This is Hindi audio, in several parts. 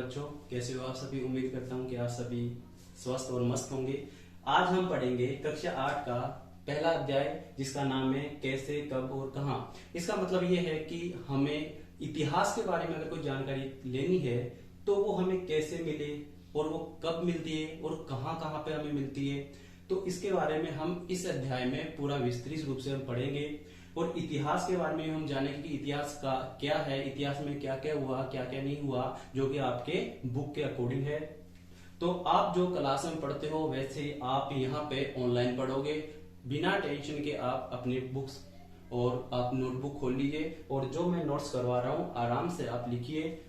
बच्चों, कैसे हो आप सभी। उम्मीद करता हूँ कि आप सभी स्वस्थ और मस्त होंगे। आज हम पढ़ेंगे कक्षा 8 का पहला अध्याय, जिसका नाम है कैसे, कब और कहाँ। इसका मतलब ये है कि हमें इतिहास के बारे में अगर कोई जानकारी लेनी है तो वो हमें कैसे मिले और वो कब मिलती है और कहाँ कहाँ पे हमें मिलती है। तो इसके बारे में हम इस अध्याय में पूरा विस्तृत रूप से हम पढ़ेंगे और इतिहास के बारे में हम जानेंगे कि इतिहास का क्या है, इतिहास में क्या क्या हुआ, क्या क्या नहीं हुआ, जो कि आपके बुक के अकॉर्डिंग है। तो आप जो क्लास में पढ़ते हो वैसे आप यहाँ पे ऑनलाइन पढ़ोगे, बिना टेंशन के आप अपनी बुक्स और आप नोटबुक खोल लीजिए और जो मैं नोट्स करवा रहा हूँ आराम से आप लिखिए।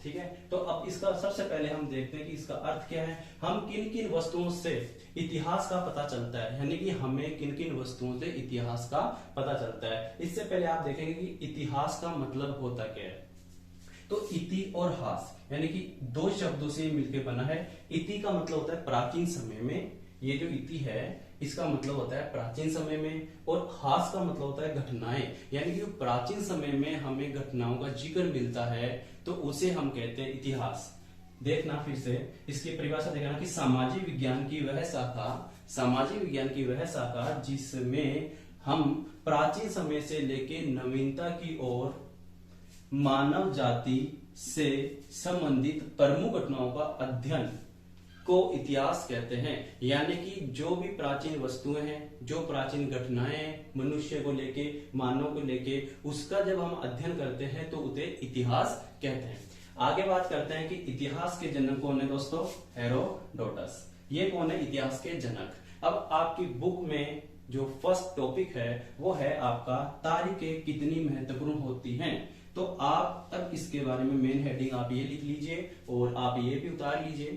ठीक है, तो अब इसका सबसे पहले हम देखते हैं कि इसका अर्थ क्या है। हम किन किन वस्तुओं से इतिहास का पता चलता है, यानी कि हमें किन किन वस्तुओं से इतिहास का पता चलता है। इससे पहले आप देखेंगे कि इतिहास का मतलब होता क्या है। तो इति और हास यानी कि दो शब्दों से मिलकर बना है। इति का मतलब होता है प्राचीन समय में, ये जो इति है इसका मतलब होता है प्राचीन समय में, और हास का मतलब होता है घटनाएं, यानी कि प्राचीन समय में हमें घटनाओं का जिक्र मिलता है तो उसे हम कहते हैं इतिहास। देखना फिर से इसकी परिभाषा देखना कि सामाजिक विज्ञान की वह शाखा, सामाजिक विज्ञान की वह शाखा जिसमें हम प्राचीन समय से लेकर नवीनता की ओर मानव जाति से संबंधित प्रमुख घटनाओं का अध्ययन को इतिहास कहते हैं। यानी कि जो भी प्राचीन वस्तुएं हैं, जो प्राचीन घटनाएं हैं मनुष्य को लेके, मानव को लेके, उसका जब हम अध्ययन करते हैं तो उसे इतिहास कहते हैं। आगे बात करते हैं कि इतिहास के जनक कौन है दोस्तों, हेरोडोटस। ये कौन है इतिहास के जनक। अब आपकी बुक में जो फर्स्ट टॉपिक है वो है आपका तारीखें कितनी महत्वपूर्ण होती हैं। तो आप अब इसके बारे में मेन हेडिंग आप ये लिख लीजिए और आप ये भी उतार लीजिए।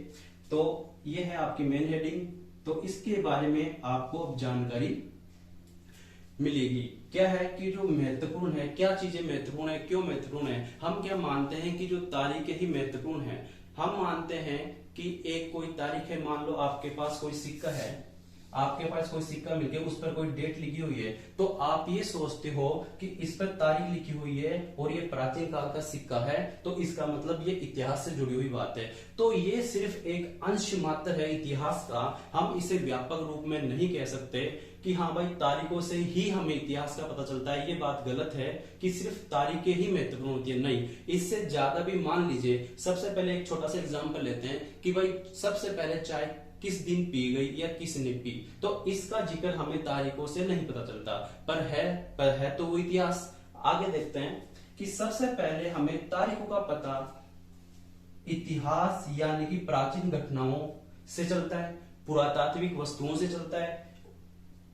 तो ये है आपकी मेन हेडिंग। तो इसके बारे में आपको जानकारी मिलेगी। क्या है कि जो महत्वपूर्ण है, क्या चीजें महत्वपूर्ण है, क्यों महत्वपूर्ण है। हम क्या मानते हैं कि जो तारीखें ही महत्वपूर्ण है। हम मानते हैं कि एक कोई तारीख है, मान लो आपके पास कोई सिक्का है, आपके पास कोई सिक्का मिल गया, उस पर कोई डेट लिखी हुई है, तो आप ये सोचते हो कि इस पर तारीख लिखी हुई है और ये प्राचीन काल का सिक्का है, तो इसका मतलब ये इतिहास से जुड़ी हुई बात है। तो ये सिर्फ एक अंश मात्र है इतिहास का। हम इसे व्यापक रूप में नहीं कह सकते कि हाँ भाई तारीखों से ही हमें इतिहास का पता चलता है। ये बात गलत है कि सिर्फ तारीखें ही महत्वपूर्ण होती है, नहीं, इससे ज्यादा भी। मान लीजिए सबसे पहले एक छोटा सा एग्जाम्पल लेते हैं कि भाई सबसे पहले चाय किस दिन पी गई या किसने पी, तो इसका जिक्र हमें तारीखों से नहीं पता चलता, पर है तो वो इतिहास। आगे देखते हैं कि सबसे पहले हमें तारीखों का पता इतिहास यानी कि प्राचीन घटनाओं से चलता है, पुरातात्विक वस्तुओं से चलता है।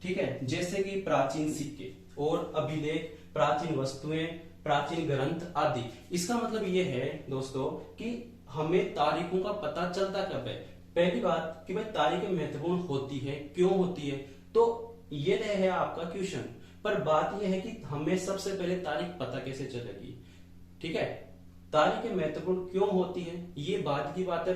ठीक है, जैसे कि प्राचीन सिक्के और अभिलेख, प्राचीन वस्तुएं, प्राचीन ग्रंथ आदि। इसका मतलब यह है दोस्तों कि हमें तारीखों का पता चलता कब है। पहली बात कि भाई तारीखें महत्वपूर्ण होती है, क्यों होती है, तो ये है आपका क्वेश्चन। पर बात यह है कि हमें सबसे पहले तारीख पता कैसे चलेगी। ठीक है, तारीखें महत्वपूर्ण क्यों होती है ये बात की बात है।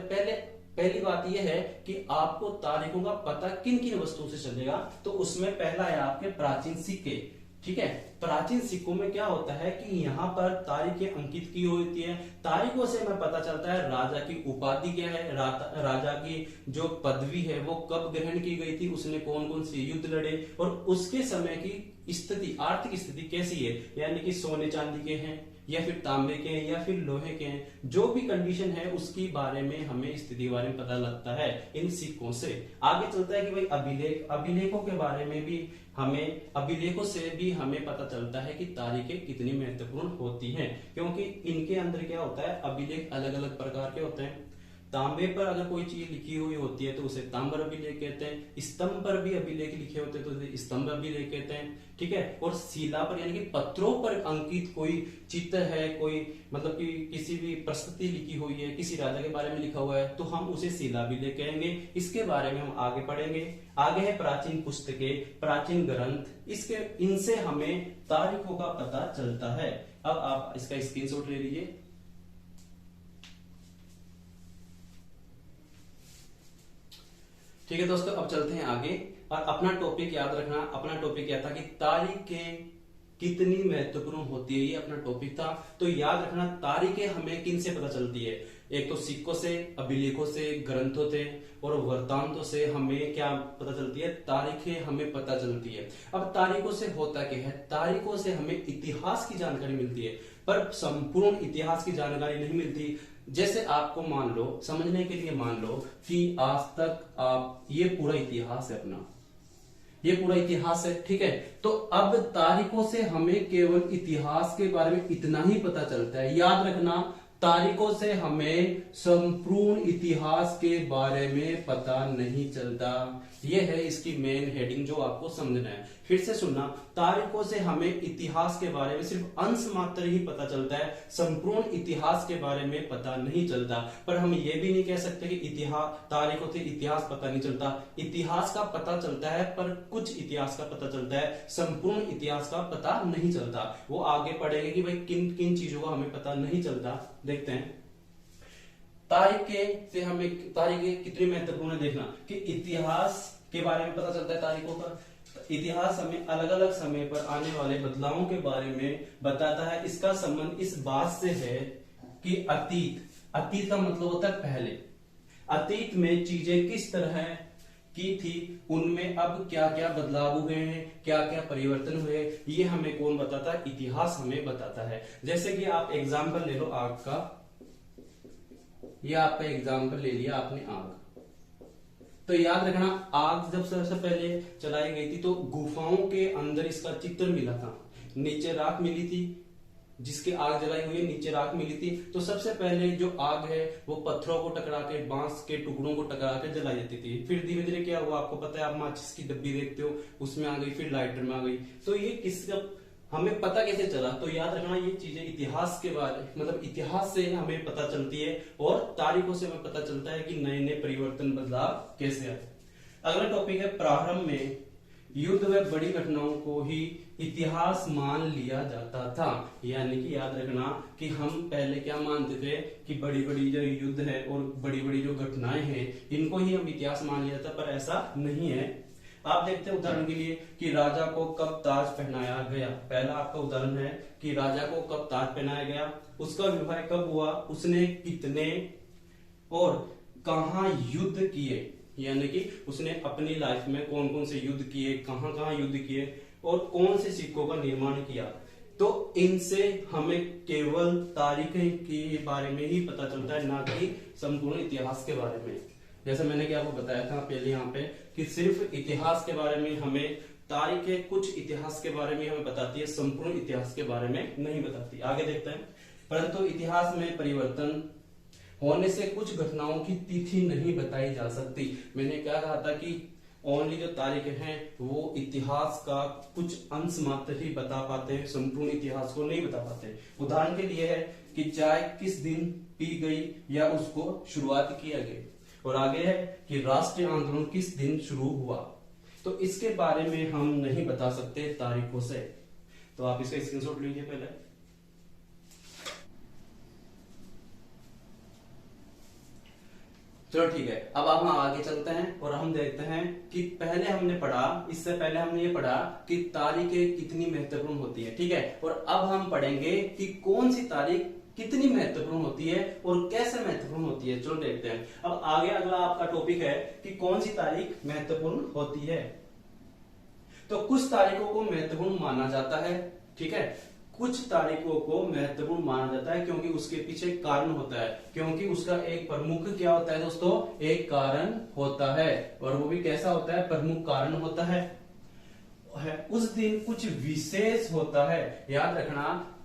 पहली बात यह है कि आपको तारीखों का पता किन किन वस्तुओं से चलेगा, तो उसमें पहला है आपके प्राचीन सिक्के। ठीक है, प्राचीन सिक्कों में क्या होता है कि यहाँ पर तारीखें अंकित की होती है। तारीखों से हमें पता चलता है राजा की उपाधि क्या है, राजा की जो पदवी है वो कब ग्रहण की गई थी, उसने कौन कौन से युद्ध लड़े और उसके समय की स्थिति, आर्थिक स्थिति कैसी है, यानी कि सोने चांदी के हैं या फिर तांबे के हैं या फिर लोहे के हैं, जो भी कंडीशन है उसकी बारे में हमें स्थिति के बारे में पता लगता है इन सिक्कों से। आगे चलता है कि भाई अभिलेख, अभिलेखों के बारे में भी हमें, अभिलेखों से भी हमें पता चलता है कि तारीखें कितनी महत्वपूर्ण होती हैं, क्योंकि इनके अंदर क्या होता है, अभिलेख अलग अलग प्रकार के होते हैं। तांबे पर अगर कोई चीज लिखी हुई होती है तो उसे ताम्र अभिलेख कहते हैं। स्तंभ पर भी अभिलेख लिखे होते हैं तो उसे स्तंभ अभिलेख कहते हैं। ठीक है, और शिला पर यानी कि पत्थरों पर अंकित कोई चित्र है, कोई मतलब कि किसी भी प्रस्तुति लिखी हुई है, किसी राजा के बारे में लिखा हुआ है, तो हम उसे शिला अभिलेख कहेंगे। इसके बारे में हम आगे पढ़ेंगे। आगे है प्राचीन पुस्तकें, प्राचीन ग्रंथ, इनसे हमें तारीखों का पता चलता है। अब आप इसका स्क्रीनशॉट ले लीजिए। ठीक है दोस्तों, अब चलते हैं आगे और अपना टॉपिक याद रखना। अपना टॉपिक क्या था कि तारीखें कितनी महत्वपूर्ण होती है, ये अपना टॉपिक था। तो याद रखना तारीखें हमें किन से पता चलती है, एक तो सिक्कों से, अभिलेखों से, ग्रंथों से और वृत्तांतों से हमें क्या पता चलती है, तारीखें हमें पता चलती है। अब तारीखों से होता क्या है, तारीखों से हमें इतिहास की जानकारी मिलती है, पर संपूर्ण इतिहास की जानकारी नहीं मिलती। जैसे आपको मान लो, समझने के लिए मान लो कि आज तक आप, ये पूरा इतिहास है अपना, ये पूरा इतिहास है, ठीक है। तो अब तारीखों से हमें केवल इतिहास के बारे में इतना ही पता चलता है। याद रखना, तारीखों से हमें संपूर्ण इतिहास के बारे में पता नहीं चलता। ये है इसकी मेन हेडिंग जो आपको समझना है। फिर से सुनना, तारीखों से हमें इतिहास के बारे में सिर्फ अंश मात्र ही पता चलता है, संपूर्ण इतिहास के बारे में पता नहीं चलता। पर हम ये भी नहीं कह सकते कि इतिहास, तारीखों से इतिहास पता नहीं चलता। इतिहास का पता चलता है, पर कुछ इतिहास का पता चलता है, संपूर्ण इतिहास का पता नहीं चलता। वो आगे पढ़ेंगे कि भाई किन किन चीजों का हमें पता नहीं चलता। देखते हैं तारीखें से हमें, तारीखें कितनी महत्वपूर्ण है देखना, कि इतिहास के बारे में पता चलता है तारीखों का। इतिहास हमें अलग अलग समय पर आने वाले बदलावों के बारे में बताता है। इसका संबंध इस बात से है कि अतीत, अतीत का मतलब होता है पहले, अतीत में चीजें किस तरह की थी, उनमें अब क्या क्या बदलाव हुए हैं, क्या क्या परिवर्तन हुए, ये हमें कौन बताता है, इतिहास हमें बताता है। जैसे कि आप एग्जाम्पल ले लो आग का, ये आपका एग्जाम्पल ले लिया आपने आग। तो याद रखना, आग जब सबसे पहले चलाई गई थी तो गुफाओं के अंदर इसका चित्र मिला था, नीचे राख मिली थी, जिसकी आग जलाई हुई है नीचे राख मिली थी। तो सबसे पहले जो आग है वो पत्थरों को टकरा के, बांस के टुकड़ों को टकरा के जलाई जाती थी। फिर धीरे धीरे क्या हुआ आपको पता है, आप माचिस की डब्बी देखते हो उसमें आ गई, फिर लाइटर में आ गई। तो ये किसका हमें पता कैसे चला, तो याद रखना ये चीजें इतिहास के बारे, मतलब इतिहास से हमें पता चलती है, और तारीखों से हमें पता चलता है कि नए नए परिवर्तन बदलाव कैसे आए। अगला टॉपिक है, प्रारंभ में युद्ध व बड़ी घटनाओं को ही इतिहास मान लिया जाता था। यानी कि याद रखना कि हम पहले क्या मानते थे कि बड़ी बड़ी जो युद्ध है और बड़ी बड़ी जो घटनाएं हैं इनको ही हम इतिहास मान लिया था, पर ऐसा नहीं है। आप देखते हैं उदाहरण के लिए कि राजा को कब ताज पहनाया गया। पहला आपका उदाहरण है कि राजा को कब ताज पहनाया गया, उसका विवाह कब हुआ, उसने कितने और कहां युद्ध किए, यानी कि उसने अपनी लाइफ में कौन कौन से युद्ध किए, कहां कहां युद्ध किए और कौन से सिक्कों का निर्माण किया। तो इनसे हमें केवल तारीख के बारे में ही पता चलता है, ना कि संपूर्ण इतिहास के बारे में। जैसे मैंने क्या आपको बताया था पहले यहाँ पे कि सिर्फ इतिहास के बारे में हमें तारीखें कुछ इतिहास के बारे में हमें बताती है, संपूर्ण इतिहास के बारे में नहीं बताती। आगे देखते हैं, परंतु इतिहास में परिवर्तन होने से कुछ घटनाओं की तिथि नहीं बताई जा सकती। मैंने क्या कहा था कि ओनली जो तारीखें हैं वो इतिहास का कुछ अंश मात्र ही बता पाते हैं, संपूर्ण इतिहास को नहीं बता पाते। उदाहरण के लिए है कि चाय किस दिन पी गई या उसको शुरुआत किया गया, और आगे है कि राष्ट्रीय आंदोलन किस दिन शुरू हुआ। तो इसके बारे में हम नहीं बता सकते तारीखों से। तो आप इसका स्क्रीनशॉट लीजिए पहले। चलो ठीक है, अब हम आगे चलते हैं और हम देखते हैं कि पहले हमने पढ़ा, इससे पहले हमने ये पढ़ा कि तारीखें कितनी महत्वपूर्ण होती है, ठीक है। और अब हम पढ़ेंगे कि कौन सी तारीख कितनी महत्वपूर्ण होती है और कैसे महत्वपूर्ण होती है। चलो देखते हैं। अब आगे अगला आपका टॉपिक है कि कौन सी तारीख महत्वपूर्ण होती है। तो कुछ तारीखों को महत्वपूर्ण माना जाता है, ठीक है। कुछ तारीखों को महत्वपूर्ण माना जाता है क्योंकि उसके पीछे कारण होता है, क्योंकि उसका एक प्रमुख क्या होता है दोस्तों, एक कारण होता है, और वो भी कैसा होता है, प्रमुख कारण होता है। उस दिन कुछ विशेष होता है। याद रखना,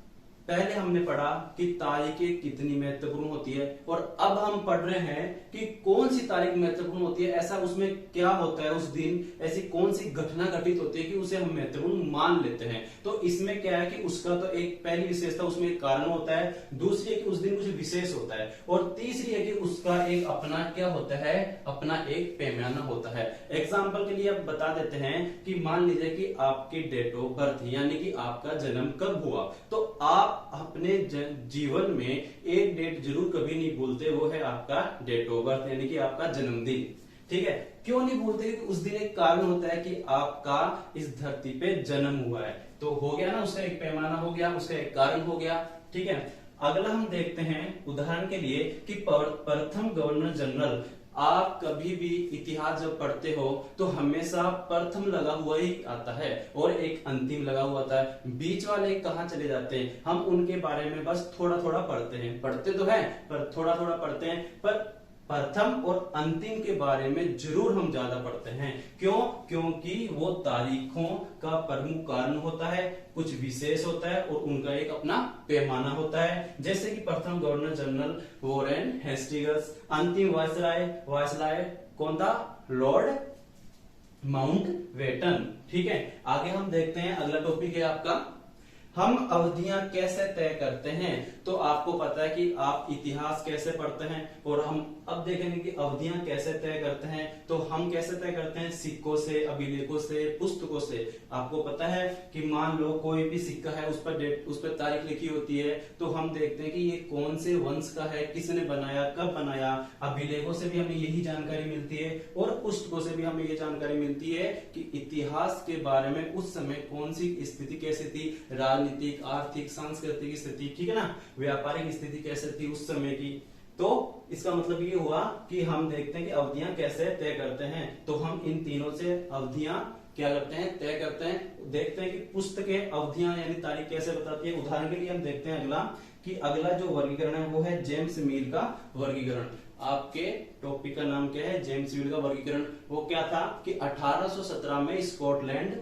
पहले हमने पढ़ा कि तारीखें कितनी महत्वपूर्ण होती है, और अब हम पढ़ रहे हैं कि कौन सी तारीख महत्वपूर्ण होती है, ऐसा उसमें क्या होता है, उस दिन ऐसी कौन सी घटना घटित होती है कि उसे हम महत्वपूर्ण मान लेते हैं। तो इसमें क्या है कि उसका तो एक पहली विशेषता, उसमें एक कारण होता है, दूसरी है कि उस दिन कुछ विशेष होता है, और तीसरी है कि उसका एक अपना क्या होता है, अपना एक पैमाना होता है। एग्जाम्पल के लिए अब बता देते हैं कि मान लीजिए कि आपकी डेट ऑफ बर्थ, यानी कि आपका जन्म कब हुआ, तो आप अपने जीवन में एक डेट जरूर कभी नहीं भूलते, वो है आपका डेट ऑफ बर्थ, यानी कि आपका जन्मदिन, ठीक है। क्यों नहीं भूलते, क्योंकि उस दिन एक कारण होता है कि आपका इस धरती पे जन्म हुआ है। तो हो गया ना, उसका एक पैमाना हो गया, उसका एक कारण हो गया, ठीक है। अगला हम देखते हैं उदाहरण के लिए कि प्रथम गवर्नर जनरल। आप कभी भी इतिहास जब पढ़ते हो तो हमेशा प्रथम लगा हुआ ही आता है और एक अंतिम लगा हुआ आता है, बीच वाले कहाँ चले जाते हैं। हम उनके बारे में बस थोड़ा थोड़ा पढ़ते हैं, पढ़ते तो हैं पर थोड़ा थोड़ा पढ़ते हैं, पर प्रथम और अंतिम के बारे में जरूर हम ज्यादा पढ़ते हैं। क्यों? क्योंकि वो तारीखों का प्रमुख कारण होता है, कुछ विशेष होता है और उनका एक अपना पैमाना होता है। जैसे कि प्रथम गवर्नर जनरल वॉरेन हेस्टिंग्स, अंतिम वायसराय कौन था? Lord Mountbatten. ठीक है, आगे हम देखते हैं, अगला टॉपिक है आपका हम अवधियां कैसे तय करते हैं। तो आपको पता है कि आप इतिहास कैसे पढ़ते हैं और हम अब देखेंगे कि अवधियां कैसे तय करते हैं। तो हम कैसे तय करते हैं? सिक्कों से, अभिलेखों से, पुस्तकों से। आपको पता है कि मान लो कोई भी सिक्का है, उस पर डेट, उस पर तारीख लिखी होती है, तो हम देखते हैं कि ये कौन से वंश का है, किसने बनाया, कब बनाया। अभिलेखों से भी हमें यही जानकारी मिलती है और पुस्तकों से भी हमें ये जानकारी मिलती है कि इतिहास के बारे में उस समय कौन सी स्थिति कैसी थी, राजनीतिक, आर्थिक, सांस्कृतिक स्थिति, ठीक है ना, व्यापारिक स्थिति कैसे थी उस समय की। तो इसका मतलब ये हुआ कि हम देखते हैं कि अवधियां कैसे तय करते हैं। तो हम इन तीनों से अवधियां क्या करते हैं? तय करते हैं। देखते हैं कि पुस्तकें अवधियां यानी तारीख कैसे बताती है। उदाहरण के लिए हम देखते हैं अगला जो वर्गीकरण है वो है जेम्स मिल का वर्गीकरण। आपके टॉपिक का नाम क्या है? जेम्स मिल का वर्गीकरण। वो क्या था कि 1817 में स्कॉटलैंड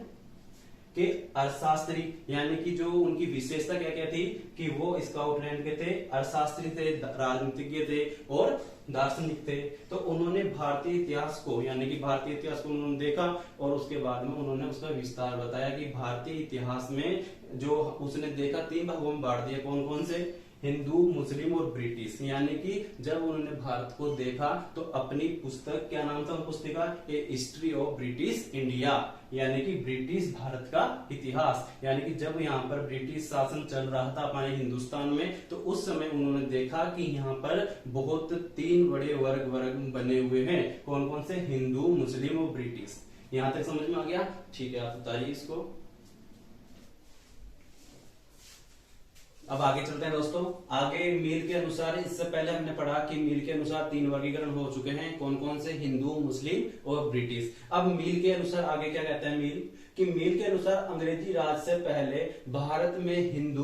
के अर्थशास्त्री, यानी कि जो उनकी विशेषता क्या क्या थी कि वो स्कॉटलैंड के थे, अर्थशास्त्री थे, राजनीतिज्ञ थे और दार्शनिक थे। तो उन्होंने भारतीय इतिहास को उन्होंने देखा और उसके बाद में उन्होंने उसका विस्तार बताया कि भारतीय इतिहास में जो उसने देखा 3 भागों में बांट दिया। कौन कौन से? हिंदू, मुस्लिम और ब्रिटिश। यानी कि जब उन्होंने भारत को देखा तो अपनी पुस्तक, क्या नाम था उन पुस्तक का? ए हिस्ट्री ऑफ ब्रिटिश इंडिया, यानी कि ब्रिटिश भारत का इतिहास। यानी कि जब यहाँ पर ब्रिटिश शासन चल रहा था हमारे हिंदुस्तान में, तो उस समय उन्होंने देखा कि यहाँ पर बहुत 3 बड़े वर्ग बने हुए हैं। कौन कौन से? हिंदू, मुस्लिम और ब्रिटिश। यहाँ तक समझ में आ गया? ठीक है, आप बताइए इसको। अब आगे चलते हैं दोस्तों। आगे मिल के अनुसार, इससे पहले हमने पढ़ा कि मिल के अनुसार 3 वर्गीकरण हो चुके हैं। कौन कौन से? हिंदू, मुस्लिम और ब्रिटिश। अब मिल के अनुसार आगे क्या कहता है मिल के अनुसार अंग्रेजी राज से पहले भारत में हिंदू,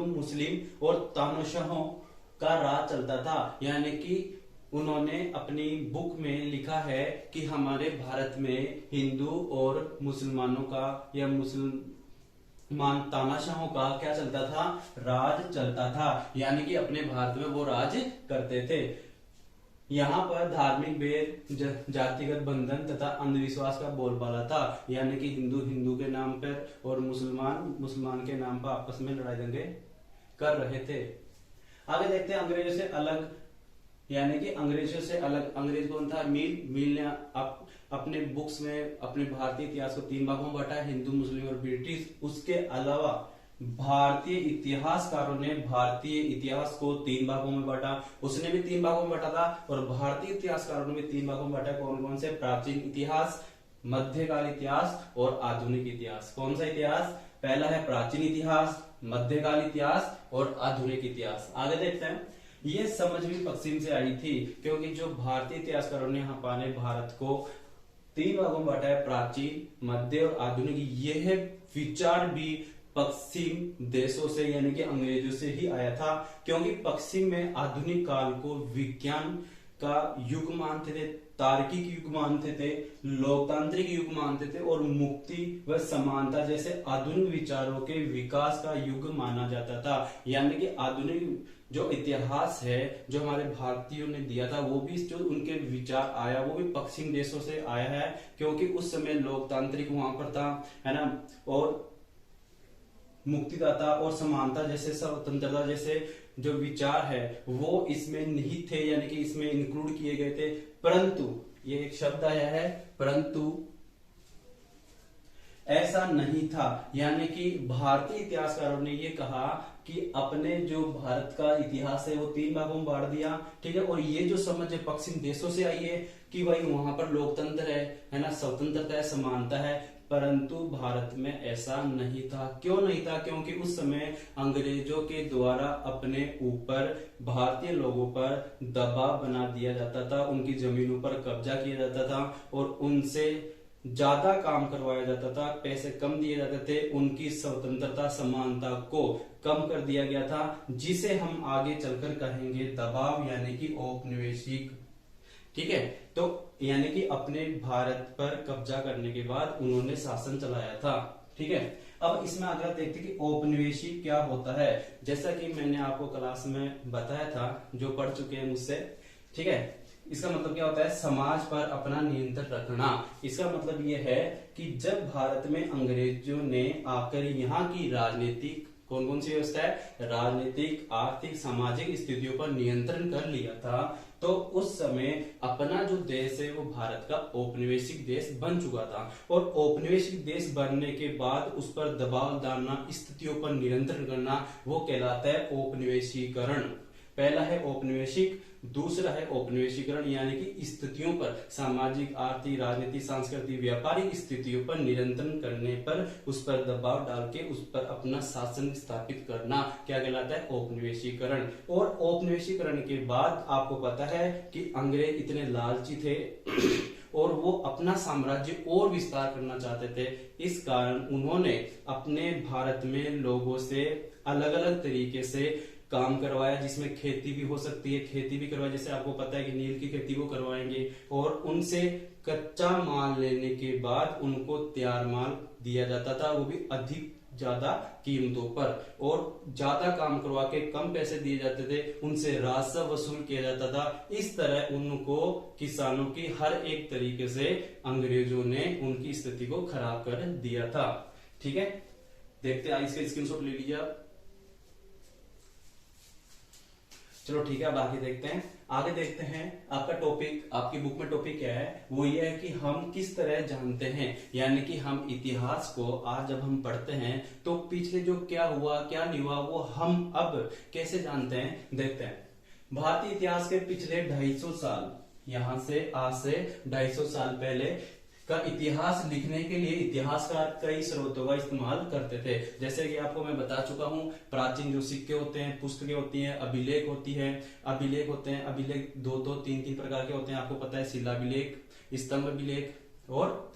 मुस्लिम और तानाशाहों का राज चलता था। यानी कि उन्होंने अपनी बुक में लिखा है कि हमारे भारत में हिंदू और मुसलमानों का या तानाशाहों का क्या चलता था? राज चलता था। यानी कि अपने भारत में वो राज करते थे। यहाँ पर धार्मिक भेद, जातिगत बंधन तथा अंधविश्वास का बोलबाला था। यानी कि हिंदू के नाम पर और मुसलमान के नाम पर आपस में लड़ाई दंगे कर रहे थे। आगे देखते हैं अंग्रेजों से अलग, यानी कि अंग्रेज कौन था? मिल ने अपने बुक्स में अपने भारतीय इतिहास को 3 भागों में बांटा है, हिंदू, मुस्लिम और ब्रिटिश। उसके अलावा भारतीय इतिहासकारों ने भारतीय इतिहास को 3 भागों में बांटा। उसने भी 3 भागों में बांटा था और भारतीय इतिहासकारों ने भी 3 भागों में बांटा। कौन कौन से? प्राचीन इतिहास, मध्यकाल इतिहास और आधुनिक इतिहास। कौन सा इतिहास? पहला है प्राचीन इतिहास, मध्यकाल इतिहास और आधुनिक इतिहास। आगे देखते हैं। ये समझ भी पश्चिम से आई थी, क्योंकि जो भारतीय इतिहासकारों ने यहाँ पाने भारत को 3 भागों में बांटा है, प्राचीन, मध्य और आधुनिक। यह विचार भी पश्चिम देशों से यानी कि अंग्रेजों से ही आया था, क्योंकि पश्चिम में आधुनिक काल को विज्ञान का युग मानते थे, तार्किक युग मानते थे, लोकतांत्रिक युग मानते थे और मुक्ति व समानता जैसे आधुनिक विचारों के विकास का युग माना जाता था। यानी कि आधुनिक जो इतिहास है जो हमारे भारतीयों ने दिया था, वो भी जो उनके विचार आया वो भी पश्चिम देशों से आया है, क्योंकि उस समय लोकतांत्रिक वहां पर था, है ना, और मुक्तिदाता और समानता जैसे, स्वतंत्रता जैसे जो विचार है वो इसमें निहित थे, यानी कि इसमें इंक्लूड किए गए थे। परंतु ये एक शब्द आया है, परंतु ऐसा नहीं था। यानी कि भारतीय इतिहासकारों ने ये कहा कि अपने जो भारत का इतिहास है वो 3 भागों में बांट दिया, ठीक है। और ये जो समझ है पश्चिम देशों से आई है कि भाई वहां पर लोकतंत्र है ना, स्वतंत्रता है, समानता है, परंतु भारत में ऐसा नहीं था। क्यों नहीं था? क्योंकि उस समय अंग्रेजों के द्वारा अपने ऊपर भारतीय लोगों पर दबाव बना दिया जाता था, उनकी जमीनों पर कब्जा किया जाता था और उनसे ज्यादा काम करवाया जाता था, पैसे कम दिए जाते थे, उनकी स्वतंत्रता समानता को कम कर दिया गया था, जिसे हम आगे चलकर कहेंगे दबाव यानी कि औपनिवेशिक। ठीक है, तो यानी कि अपने भारत पर कब्जा करने के बाद उन्होंने शासन चलाया था। ठीक है, अब इसमें अगला देखते हैं कि औपनिवेशिक क्या होता है। जैसा कि मैंने आपको क्लास में बताया था, जो पढ़ चुके हैं मुझसे। ठीक है, इसका मतलब क्या होता है? समाज पर अपना नियंत्रण रखना। इसका मतलब यह है कि जब भारत में अंग्रेजों ने आकर यहाँ की राजनीतिक कौन कौन सी व्यवस्था है, राजनीतिक, आर्थिक, सामाजिक स्थितियों पर नियंत्रण कर लिया था, तो उस समय अपना जो देश है वो भारत का औपनिवेशिक देश बन चुका था। और औपनिवेशिक देश बनने के बाद उस पर दबाव डालना, स्थितियों पर नियंत्रण करना, वो कहलाता है औपनिवेशीकरण। पहला है औपनिवेशिक, दूसरा है औपनिवेशीकरण यानी कि स्थितियों पर, सामाजिक, आर्थिक, राजनीतिक, सांस्कृतिक, व्यापारिक स्थितियों पर नियंत्रण करने पर, उस पर दबाव डाल के उस पर अपना शासन स्थापित करना क्या कहलाता है? औपनिवेशीकरण। और औपनिवेशीकरण के बाद आपको पता है कि अंग्रेज इतने लालची थे और वो अपना साम्राज्य और विस्तार करना चाहते थे। इस कारण उन्होंने अपने भारत में लोगों से अलग अलग तरीके से काम करवाया, जिसमें खेती भी हो सकती है, खेती भी करवाया, जैसे आपको पता है कि नील की खेती वो करवाएंगे, और उनसे कच्चा माल लेने के बाद उनको तैयार माल दिया जाता था, वो भी अधिक ज्यादा कीमतों पर, और ज्यादा काम करवा के कम पैसे दिए जाते थे, उनसे राजस्व वसूल किया जाता था। इस तरह उनको किसानों की हर एक तरीके से अंग्रेजों ने उनकी स्थिति को खराब कर दिया था। ठीक है, देखते हैं, इसका स्क्रीनशॉट ले लीजिए आप। चलो ठीक है, अब आगे देखते हैं। आगे देखते हैं आपका टॉपिक, आपकी बुक में टॉपिक क्या है, वो ये है कि हम किस तरह जानते हैं, यानी कि हम इतिहास को आज जब हम पढ़ते हैं तो पिछले जो क्या हुआ क्या नहीं हुआ वो हम अब कैसे जानते हैं, देखते हैं। भारतीय इतिहास के पिछले 250 साल, यहां से आज से 250 साल पहले का इतिहास लिखने के लिए इतिहासकार कई स्रोतों का इस्तेमाल करते थे। जैसे कि आपको मैं बता चुका हूं, प्राचीन जो सिक्के होते हैं, पुस्तकें होती हैं, अभिलेख होती है, अभिलेख होते हैं, अभिलेख दो तीन प्रकार के होते हैं, आपको पता है, शिलाभिलेख, स्तंभ अभिलेख और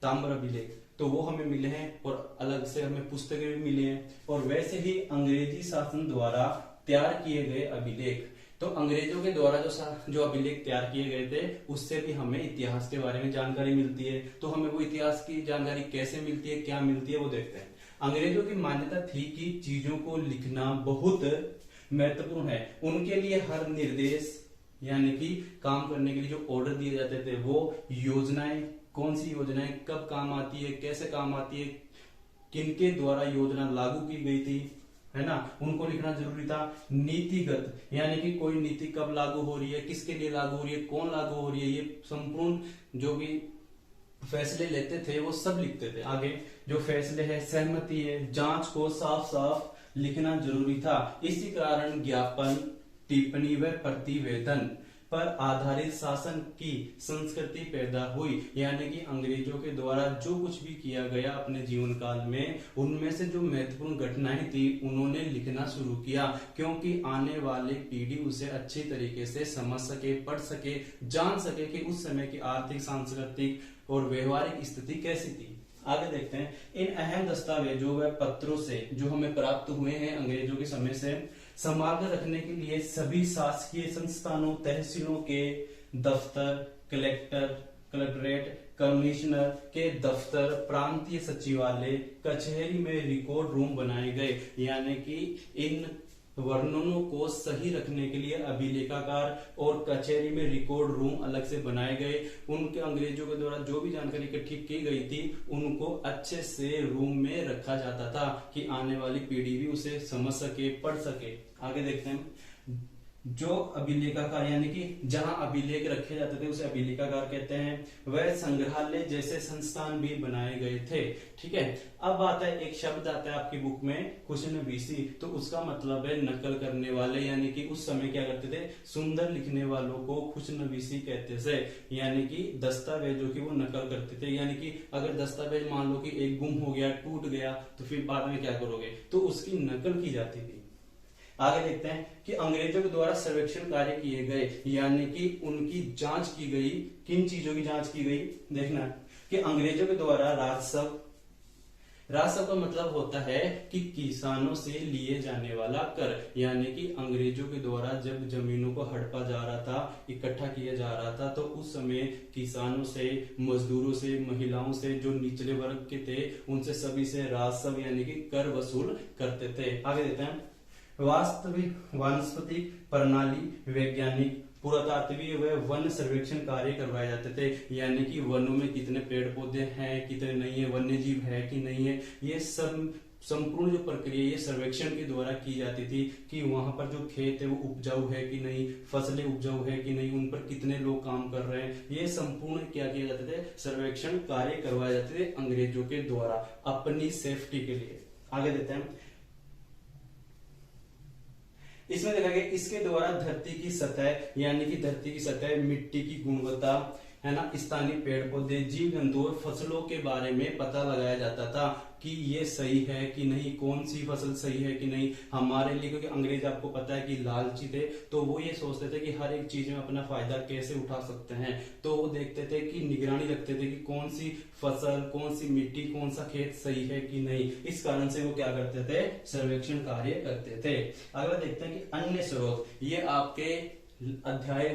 ताम्र अभिलेख, तो वो हमें मिले हैं, और अलग से हमें पुस्तकें भी मिली हैं। और वैसे ही अंग्रेजी शासन द्वारा तैयार किए गए अभिलेख, तो अंग्रेजों के द्वारा जो अभिलेख तैयार किए गए थे उससे भी हमें इतिहास के बारे में जानकारी मिलती है। तो हमें वो इतिहास की जानकारी कैसे मिलती है, क्या मिलती है, वो देखते हैं। अंग्रेजों की मान्यता थी कि चीजों को लिखना बहुत महत्वपूर्ण है। उनके लिए हर निर्देश यानी कि काम करने के लिए जो ऑर्डर दिए जाते थे, वो योजनाएं, कौन सी योजनाएं कब काम आती है, कैसे काम आती है, किनके द्वारा योजना लागू की गई थी, है ना, उनको लिखना जरूरी था। नीतिगत यानी कि कोई नीति कब लागू हो रही है, किसके लिए लागू हो रही है, कौन लागू हो रही है, ये संपूर्ण जो भी फैसले लेते थे वो सब लिखते थे। आगे जो फैसले है, सहमति है, जांच को साफ साफ लिखना जरूरी था। इसी कारण ज्ञापन, टिप्पणी व प्रतिवेदन पर आधारित शासन की संस्कृति पैदा हुई। यानी कि अंग्रेजों के द्वारा जो कुछ भी किया गया अपने जीवन काल में, उनमें से जो महत्वपूर्ण घटनाएं थी उन्होंने लिखना शुरू किया, क्योंकि आने वाली पीढ़ी उसे अच्छी तरीके से समझ सके, पढ़ सके, जान सके कि उस समय की आर्थिक, सांस्कृतिक और व्यवहारिक स्थिति कैसी थी। आगे देखते हैं, इन अहम दस्तावेजों व पत्रों से जो हमें प्राप्त हुए हैं अंग्रेजों के समय से, संभाल कर रखने के लिए सभी शासकीय संस्थानों, तहसीलों के दफ्तर, कलेक्टरेट, कमिश्नर के दफ्तर, प्रांतीय सचिवालय, कचहरी में रिकॉर्ड रूम बनाए गए। यानी कि इन वर्णनों को सही रखने के लिए अभिलेखागार और कचहरी में रिकॉर्ड रूम अलग से बनाए गए। उनके अंग्रेजों के द्वारा जो भी जानकारी इकट्ठी की गई थी उनको अच्छे से रूम में रखा जाता था कि आने वाली पीढ़ी भी उसे समझ सके, पढ़ सके। आगे देखते हैं, जो अभिलेखागार यानी कि जहां अभिलेख रखे जाते थे उसे अभिलेखागार कहते हैं। वह संग्रहालय जैसे संस्थान भी बनाए गए थे। ठीक है, अब आता है एक शब्द आता है आपकी बुक में कुशनबीसी, तो उसका मतलब है नकल करने वाले, यानी कि उस समय क्या करते थे, सुंदर लिखने वालों को खुशनबीसी कहते थे, यानी कि दस्तावेजों की वो नकल करते थे। यानी कि अगर दस्तावेज मान लो कि एक गुम हो गया, टूट गया, तो फिर बाद में क्या करोगे, तो उसकी नकल की जाती थी। आगे देखते हैं कि अंग्रेजों के द्वारा सर्वेक्षण कार्य किए गए, यानी कि उनकी जांच की गई। किन चीजों की जांच की गई, देखना कि अंग्रेजों के द्वारा राजस्व का मतलब होता है कि किसानों से लिए जाने वाला कर, यानी कि अंग्रेजों के द्वारा जब जमीनों को हड़पा जा रहा था, इकट्ठा किया जा रहा था, तो उस समय किसानों से, मजदूरों से, महिलाओं से, जो निचले वर्ग के थे, उनसे सभी से राजस्व यानी कि कर वसूल करते थे। आगे देते हैं, वास्तविक वानस्पतिक प्रणाली, वैज्ञानिक, पुरातात्विक व वन सर्वेक्षण कार्य करवाए जाते थे, यानी कि वनों में कितने पेड़ पौधे हैं, कितने नहीं है, वन्य जीव है कि नहीं है, ये सब संपूर्ण जो प्रक्रिया ये सर्वेक्षण के द्वारा की जाती थी कि वहां पर जो खेत है वो उपजाऊ है कि नहीं, फसलें उपजाऊ है कि नहीं, उन पर कितने लोग काम कर रहे हैं, ये संपूर्ण क्या किए जाते थे, सर्वेक्षण कार्य करवाए जाते थे अंग्रेजों के द्वारा अपनी सेफ्टी के लिए। आगे देते हैं, इसमें देखा गया इसके द्वारा धरती की सतह यानी कि धरती की सतह, मिट्टी की गुणवत्ता है ना, स्थानीय पेड़ पौधे, जीव जंतु और फसलों के बारे में पता लगाया जाता था कि ये सही है कि नहीं, कौन सी फसल सही है कि नहीं हमारे लिए, क्योंकि अंग्रेज आपको पता है कि लालची थे, तो वो ये सोचते थे कि हर एक चीज में अपना फायदा कैसे उठा सकते हैं, तो वो देखते थे कि निगरानी रखते थे कि कौन सी फसल, कौन सी मिट्टी, कौन सा खेत सही है कि नहीं, इस कारण से वो क्या करते थे, सर्वेक्षण कार्य करते थे। अगला देखते हैं कि अन्य स्रोत, ये आपके अध्याय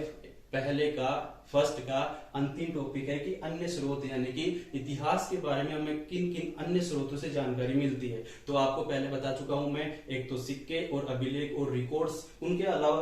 पहले का फर्स्ट का अंतिम टॉपिक है कि अन्य स्रोत, यानी कि इतिहास के बारे में हमें किन किन अन्य स्रोतों से जानकारी मिलती है। तो आपको पहले बता चुका हूं मैं, एक तो सिक्के और अभिलेख और रिकॉर्ड्स, उनके अलावा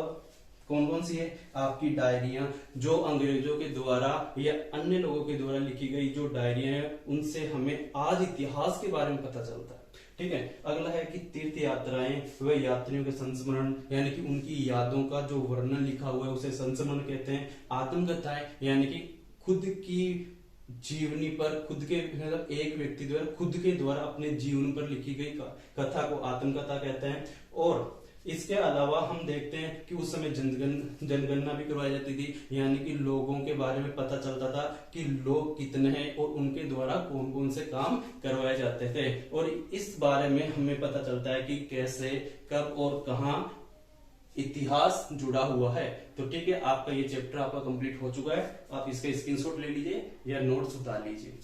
कौन कौन सी है, आपकी डायरियां, जो अंग्रेजों के द्वारा या अन्य लोगों के द्वारा लिखी गई जो डायरियां हैं, उनसे हमें आज इतिहास के बारे में पता चलता है। ठीक है, अगला है कि तीर्थ यात्राएं व यात्रियों के संस्मरण, यानी कि उनकी यादों का जो वर्णन लिखा हुआ है उसे संस्मरण कहते हैं। आत्मकथाएं, यानी कि खुद की जीवनी पर, खुद के मतलब एक व्यक्ति द्वारा खुद के द्वारा अपने जीवन पर लिखी गई कथा को आत्मकथा कहते हैं। और इसके अलावा हम देखते हैं कि उस समय जनगणना भी करवाई जाती थी, यानी कि लोगों के बारे में पता चलता था कि लोग कितने हैं और उनके द्वारा कौन कौन से काम करवाए जाते थे, और इस बारे में हमें पता चलता है कि कैसे, कब और कहां इतिहास जुड़ा हुआ है। तो ठीक है, आपका ये चैप्टर आपका कंप्लीट हो चुका है, आप इसका स्क्रीनशॉट ले लीजिए या नोट्स उतार लीजिए।